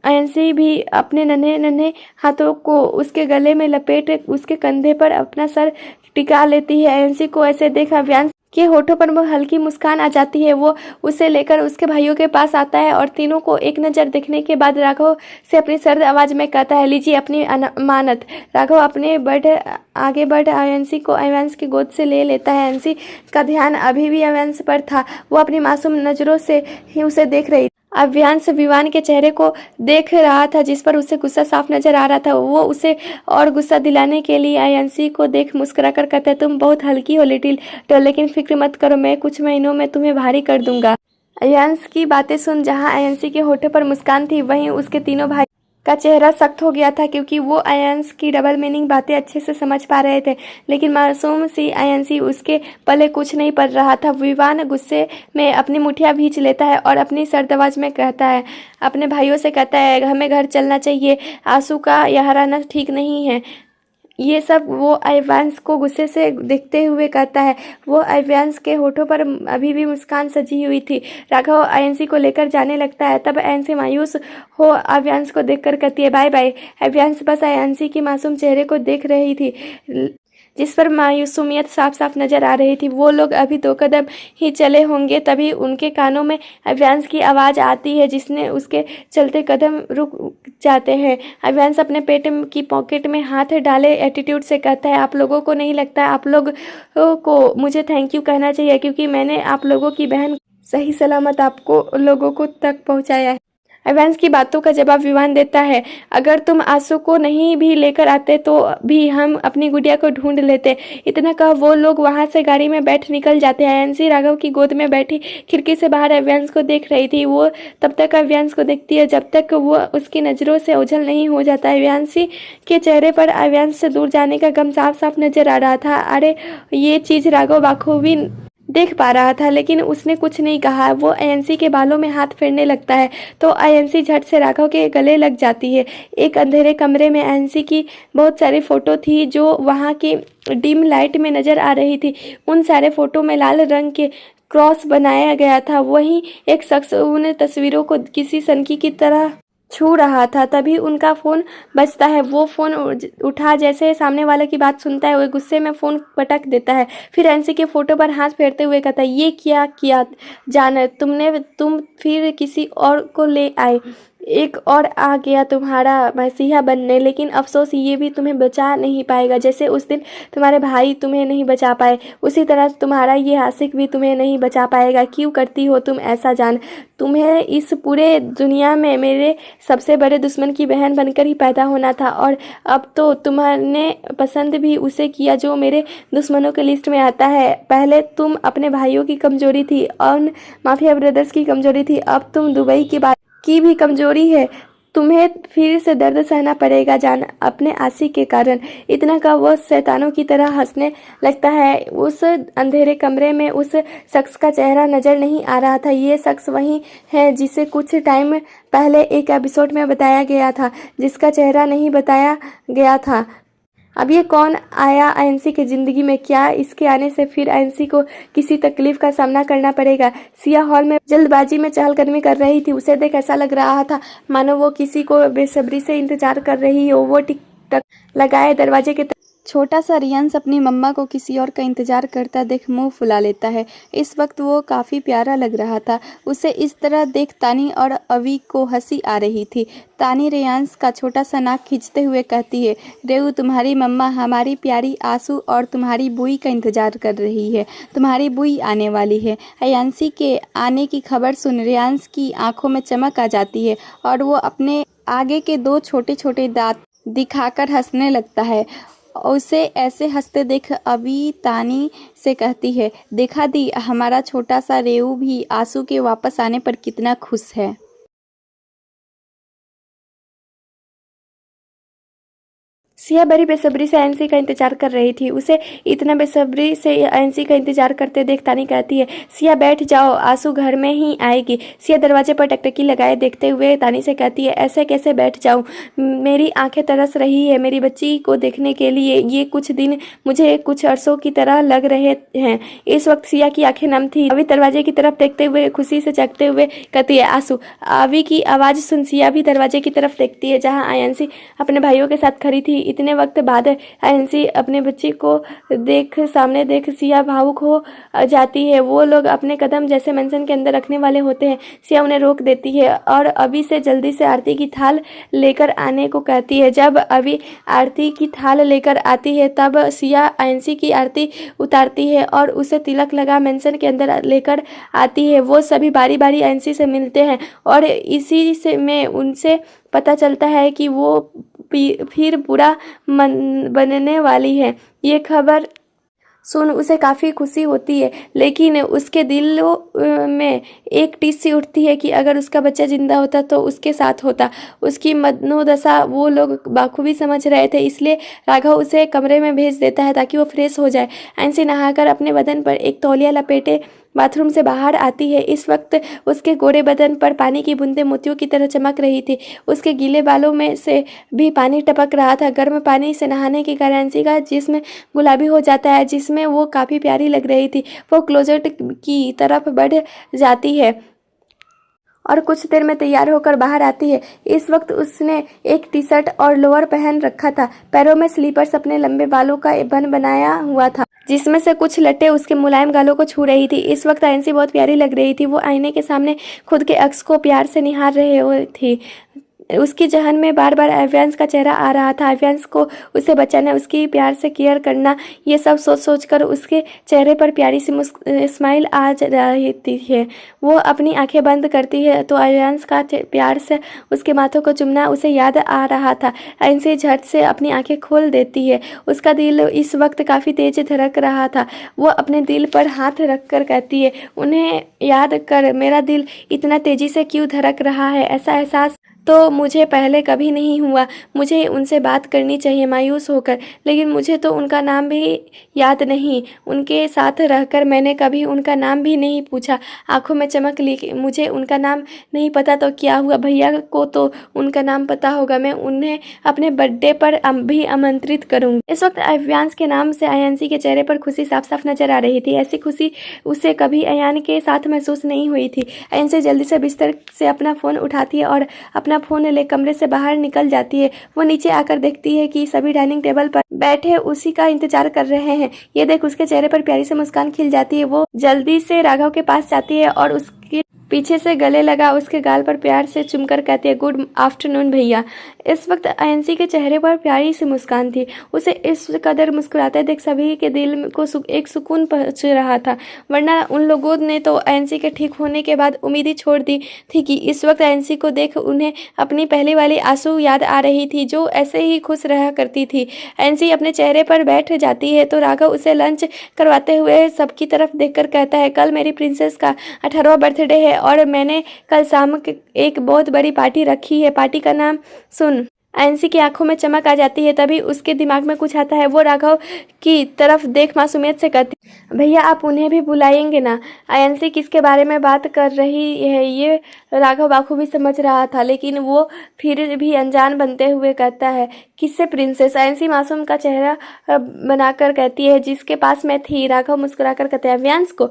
अयांशी भी अपने नन्हे नन्हे हाथों को उसके गले में लपेट उसके कंधे पर अपना सर टिका लेती है। अयांशी को ऐसे देख अव्यांश के होठों पर वो हल्की मुस्कान आ जाती है। वो उसे लेकर उसके भाइयों के पास आता है और तीनों को एक नज़र देखने के बाद राघव से अपनी सर्द आवाज़ में कहता है, लीजिए अपनी अमानत। राघव आगे बढ़ अयांशी को अव्यांश की गोद से ले लेता है। अयांशी का ध्यान अभी भी अव्यांश पर था। वो अपनी मासूम नज़रों से ही उसे देख रही। अव्यांश विवान के चेहरे को देख रहा था, जिस पर उसे गुस्सा साफ नजर आ रहा था। वो उसे और गुस्सा दिलाने के लिए अयांशी को देख मुस्कुराकर कहता है, तुम बहुत हल्की हो लिटिल डॉल, लेकिन फिक्र मत करो, मैं कुछ महीनों में तुम्हें भारी कर दूंगा। अयांश की बातें सुन जहां अयांशी के होठों पर मुस्कान थी, वहीं उसके तीनों भाई का चेहरा सख्त हो गया था, क्योंकि वो अयांश की डबल मीनिंग बातें अच्छे से समझ पा रहे थे। लेकिन मासूम सी अयांशी उसके पले कुछ नहीं पड़ रहा था। विवान गुस्से में अपनी मुठिया भींच लेता है और अपनी सर्द आवाज में कहता है, अपने भाइयों से कहता है, हमें घर चलना चाहिए, आंसू का यहाँ रहना ठीक नहीं है। ये सब वो अव्यांश को गुस्से से देखते हुए कहता है। वो अव्यांश के होठों पर अभी भी मुस्कान सजी हुई थी। राघव अयांशी को लेकर जाने लगता है, तब अयांशी मायूस हो अव्यांश को देखकर कहती है, बाय बाय। अव्यांश बस अयांशी की मासूम चेहरे को देख रही थी, जिस पर मायूसियत साफ साफ नजर आ रही थी। वो लोग अभी 2 कदम ही चले होंगे, तभी उनके कानों में अव्यांश की आवाज़ आती है, जिसने उसके चलते कदम रुक जाते हैं। अव्यांश अपने पेट की पॉकेट में हाथ डाले एटीट्यूड से कहता है, आप लोगों को नहीं लगता आप लोग को मुझे थैंक यू कहना चाहिए, क्योंकि मैंने आप लोगों की बहन सही सलामत आपको लोगों को तक पहुंचाया है। अयांश की बातों का जवाब विवान देता है, अगर तुम आंसू को नहीं भी लेकर आते तो भी हम अपनी गुड़िया को ढूंढ लेते। इतना कह वो लोग वहां से गाड़ी में बैठ निकल जाते हैं। अयांशी राघव की गोद में बैठी खिड़की से बाहर अव्यांश को देख रही थी। वो तब तक अव्यांश को देखती है जब तक वो उसकी नज़रों से ओझल नहीं हो जाता। अव्यांशी के चेहरे पर अव्यांश से दूर जाने का गम साफ साफ नजर आ रहा था। अरे ये चीज़ राघव बाखूबी देख पा रहा था, लेकिन उसने कुछ नहीं कहा। वो अयांशी के बालों में हाथ फेरने लगता है तो अयांशी झट से राघव के गले लग जाती है। एक अंधेरे कमरे में अयांशी की बहुत सारी फ़ोटो थी जो वहाँ की डिम लाइट में नज़र आ रही थी। उन सारे फ़ोटो में लाल रंग के क्रॉस बनाया गया था। वहीं एक शख्स उन तस्वीरों को किसी सनकी की तरह छू रहा था। तभी उनका फ़ोन बजता है। वो फ़ोन उठा जैसे सामने वाले की बात सुनता है वो गुस्से में फ़ोन पटक देता है। फिर अयांशी के फ़ोटो पर हाथ फेरते हुए कहता है, ये क्या किया जान, तुम फिर किसी और को ले आए। एक और आ गया तुम्हारा मसीहा बनने, लेकिन अफसोस ये भी तुम्हें बचा नहीं पाएगा। जैसे उस दिन तुम्हारे भाई तुम्हें नहीं बचा पाए, उसी तरह तुम्हारा ये आशिक भी तुम्हें नहीं बचा पाएगा। क्यों करती हो तुम ऐसा जान? तुम्हें इस पूरे दुनिया में मेरे सबसे बड़े दुश्मन की बहन बनकर ही पैदा होना था, और अब तो तुम्हारे पसंद भी उसे किया जो मेरे दुश्मनों के लिस्ट में आता है। पहले तुम अपने भाइयों की कमजोरी थी और माफिया ब्रदर्स की कमजोरी थी, अब तुम दुबई की बात की भी कमजोरी है। तुम्हें फिर से दर्द सहना पड़ेगा जान, अपने आशिक के कारण। इतना का वो शैतानों की तरह हंसने लगता है। उस अंधेरे कमरे में उस शख्स का चेहरा नजर नहीं आ रहा था। ये शख्स वही है जिसे कुछ टाइम पहले एक एपिसोड में बताया गया था, जिसका चेहरा नहीं बताया गया था। अब ये कौन आया अयांशी की ज़िंदगी में? क्या इसके आने से फिर अयांशी को किसी तकलीफ का सामना करना पड़ेगा? सिया हॉल में जल्दबाजी में चहलकदमी कर रही थी। उसे देख ऐसा लग रहा था मानो वो किसी को बेसब्री से इंतजार कर रही हो। वो टिक टक लगाए दरवाजे के छोटा सा रियांश अपनी मम्मा को किसी और का इंतजार करता देख मुंह फुला लेता है। इस वक्त वो काफ़ी प्यारा लग रहा था। उसे इस तरह देख तानी और अवी को हंसी आ रही थी। तानी रियांश का छोटा सा नाक खींचते हुए कहती है, रेऊ तुम्हारी मम्मा हमारी प्यारी आंसू और तुम्हारी बुई का इंतजार कर रही है। तुम्हारी बुई आने वाली है। अयांशी के आने की खबर सुन रियांश की आंखों में चमक आ जाती है और वो अपने आगे के दो छोटे छोटे दांत दिखाकर हंसने लगता है। उसे ऐसे हंसते देख अभी तानी से कहती है, देखा दी हमारा छोटा सा रेऊ भी आंसू के वापस आने पर कितना खुश है। सिया बड़ी बेसब्री से अयांशी का इंतजार कर रही थी। उसे इतना बेसब्री से अयांशी का इंतजार करते देख तानी कहती है, सिया बैठ जाओ, आंसू घर में ही आएगी। सिया दरवाजे पर टकटकी लगाए देखते हुए तानी से कहती है, ऐसे कैसे बैठ जाऊं? मेरी आंखें तरस रही है मेरी बच्ची को देखने के लिए। ये कुछ दिन मुझे कुछ अरसों की तरह लग रहे हैं। इस वक्त सिया की आंखें नम थी। अभी दरवाजे की तरफ देखते हुए खुशी से चकते हुए कहती है, आंसू। अभी की आवाज़ सुन सिया भी दरवाजे की तरफ देखती है जहाँ अयांशी अपने भाइयों के साथ खड़ी थी। इतने वक्त बाद अयांशी अपने बच्ची को सामने देख सिया भावुक हो जाती है। वो लोग अपने कदम जैसे मेंशन के अंदर रखने वाले होते हैं। सिया उन्हें रोक देती है और अभी से जल्दी से आरती की थाल लेकर आने को कहती है। जब अभी आरती की थाल लेकर आती है तब सिया अयांशी की आरती उतारती है और उसे तिलक लगा मेंशन के अंदर लेकर आती है। वो सभी बारी बारी अयांशी से मिलते हैं और इसी से में उनसे पता चलता है कि वो फिर बुरा बनने वाली है। ये खबर सुन उसे काफ़ी खुशी होती है, लेकिन उसके दिल में एक टीस सी उठती है कि अगर उसका बच्चा जिंदा होता तो उसके साथ होता। उसकी मनोदशा वो लोग बाखूबी समझ रहे थे, इसलिए राघव उसे कमरे में भेज देता है ताकि वो फ्रेश हो जाए। अयांशी नहाकर अपने बदन पर एक तौलिया लपेटे बाथरूम से बाहर आती है। इस वक्त उसके गोरे बदन पर पानी की बूंदें मोतियों की तरह चमक रही थी। उसके गीले बालों में से भी पानी टपक रहा था। गर्म पानी से नहाने के कारण अयांशी का जिस्म गुलाबी हो जाता है, जिसमें वो काफ़ी प्यारी लग रही थी। वो क्लोजेट की तरफ बढ़ जाती है और कुछ देर में तैयार होकर बाहर आती है। इस वक्त उसने एक टी शर्ट और लोअर पहन रखा था। पैरों में स्लीपर्स अपने लंबे बालों का बन बनाया हुआ था, जिसमें से कुछ लट्टे उसके मुलायम गालों को छू रही थी। इस वक्त अयांशी बहुत प्यारी लग रही थी। वो आईने के सामने खुद के अक्स को प्यार से निहार रही थी। उसकी जहन में बार बार अव्यांश का चेहरा आ रहा था। अव्यांश को उसे बचाना, उसकी प्यार से केयर करना, ये सब सोच सोच कर उसके चेहरे पर प्यारी सी स्माइल आ रही है। वो अपनी आंखें बंद करती है तो अव्यांश का प्यार से उसके माथों को चुमना उसे याद आ रहा था। अयांशी झट से अपनी आंखें खोल देती है। उसका दिल इस वक्त काफ़ी तेज धड़क रहा था। वो अपने दिल पर हाथ रख कर कहती है, उन्हें याद कर मेरा दिल इतना तेजी से क्यों धड़क रहा है। ऐसा एहसास तो मुझे पहले कभी नहीं हुआ। मुझे उनसे बात करनी चाहिए मायूस होकर, लेकिन मुझे तो उनका नाम भी याद नहीं। उनके साथ रहकर मैंने कभी उनका नाम भी नहीं पूछा। आंखों में चमक ली। मुझे उनका नाम नहीं पता तो क्या हुआ, भैया को तो उनका नाम पता होगा। मैं उन्हें अपने बर्थडे पर भी आमंत्रित करूँगी। इस वक्त अव्यांश के नाम से अयांशी के चेहरे पर खुशी साफ साफ नजर आ रही थी। ऐसी खुशी उसे कभी अयान के साथ महसूस नहीं हुई थी। अयांशी जल्दी से बिस्तर से अपना फ़ोन उठाती है और अपना फोन ले कमरे से बाहर निकल जाती है। वो नीचे आकर देखती है कि सभी डाइनिंग टेबल पर बैठे उसी का इंतजार कर रहे हैं। ये देख उसके चेहरे पर प्यारी से मुस्कान खिल जाती है। वो जल्दी से राघव के पास जाती है और उसके पीछे से गले लगा उसके गाल पर प्यार से चुमकर कहती है, गुड आफ्टरनून भैया। इस वक्त अयांशी के चेहरे पर प्यारी सी मुस्कान थी। उसे इस कदर मुस्कुराते देख सभी के दिल को एक सुकून पहुंच रहा था, वरना उन लोगों ने तो अयांशी के ठीक होने के बाद उम्मीद ही छोड़ दी थी कि इस वक्त अयांशी को देख उन्हें अपनी पहली वाली आंसू याद आ रही थी जो ऐसे ही खुश रहा करती थी। अयांशी अपने चेहरे पर बैठ जाती है तो राघव उसे लंच करवाते हुए सबकी तरफ देखकर कहता है, कल मेरी प्रिंसेस का 18वां बर्थडे है और मैंने कल शाम एक बहुत बड़ी पार्टी रखी है। पार्टी का नाम सुन। अयांशी की आंखों में चमक आ जाती है। तभी उसके दिमाग में कुछ आता है। वो राघव की तरफ देख मासूमियत से कहती, भैया आप उन्हें भी बुलाएंगे ना। अयांशी किसके बारे में बात कर रही है ये राघव बाखूबी समझ रहा था, लेकिन वो फिर भी अनजान बनते हुए कहता है, किससे प्रिंसेस। अयांशी मासूम का चेहरा बनाकर कहती है, जिसके पास मैं थी। राघव मुस्कुराकर कहते हैं, अव्यांश को।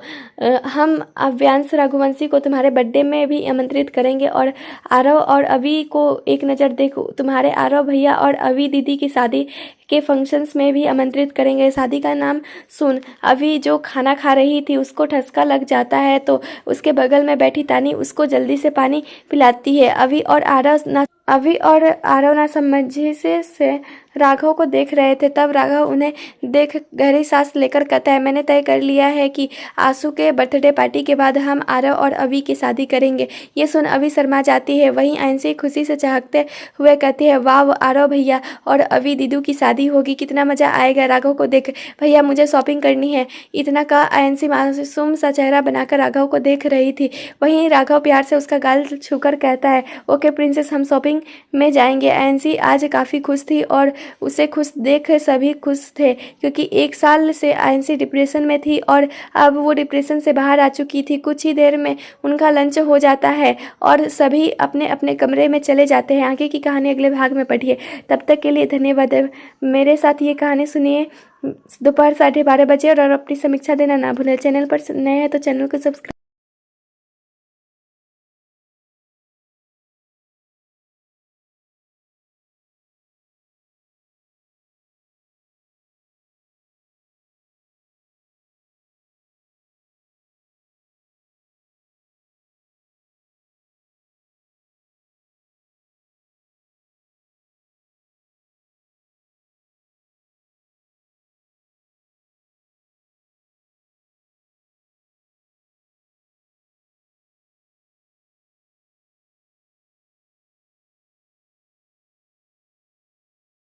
हम अव्यांश रघुवंशी को तुम्हारे बर्थडे में भी आमंत्रित करेंगे और आरव और अभी को एक नज़र देखो। तुम्हारे आरव भैया और अभी दीदी की शादी के फंक्शंस में भी आमंत्रित करेंगे। शादी का नाम सुन। अभी जो खाना खा रही थी उसको ठसका लग जाता है तो उसके बगल में बैठी तानी उसको जल्दी से पानी पिलाती है। अभी और आरव ना समझे से राघव को देख रहे थे। तब राघव उन्हें देख गहरी सांस लेकर कहता है, मैंने तय कर लिया है कि आंसू के बर्थडे पार्टी के बाद हम आरव और अभी की शादी करेंगे। ये सुन अभी शर्मा जाती है। वहीं अयांशी खुशी से चहकते हुए कहती है, वाह आरव भैया और अभी दीदू की शादी होगी, कितना मजा आएगा। राघव को देख, भैया मुझे शॉपिंग करनी है। इतना कहा अयांशी मासूम सा चेहरा बनाकर राघव को देख रही थी। वहीं राघव प्यार से उसका गाल छूकर कहता है, ओके प्रिंसेस, हम शॉपिंग में जाएंगे। अयांशी आज काफ़ी खुश थी और उसे खुश देख सभी खुश थे, क्योंकि 1 साल से अयांशी डिप्रेशन में थी और अब वो डिप्रेशन से बाहर आ चुकी थी। कुछ ही देर में उनका लंच हो जाता है और सभी अपने अपने कमरे में चले जाते हैं। आगे की कहानी अगले भाग में पढ़िए। तब तक के लिए धन्यवाद। मेरे साथ ये कहानी सुनिए दोपहर 12:30 बजे और अपनी समीक्षा देना ना भूलें। चैनल पर नए हैं तो चैनल को सब्सक्राइब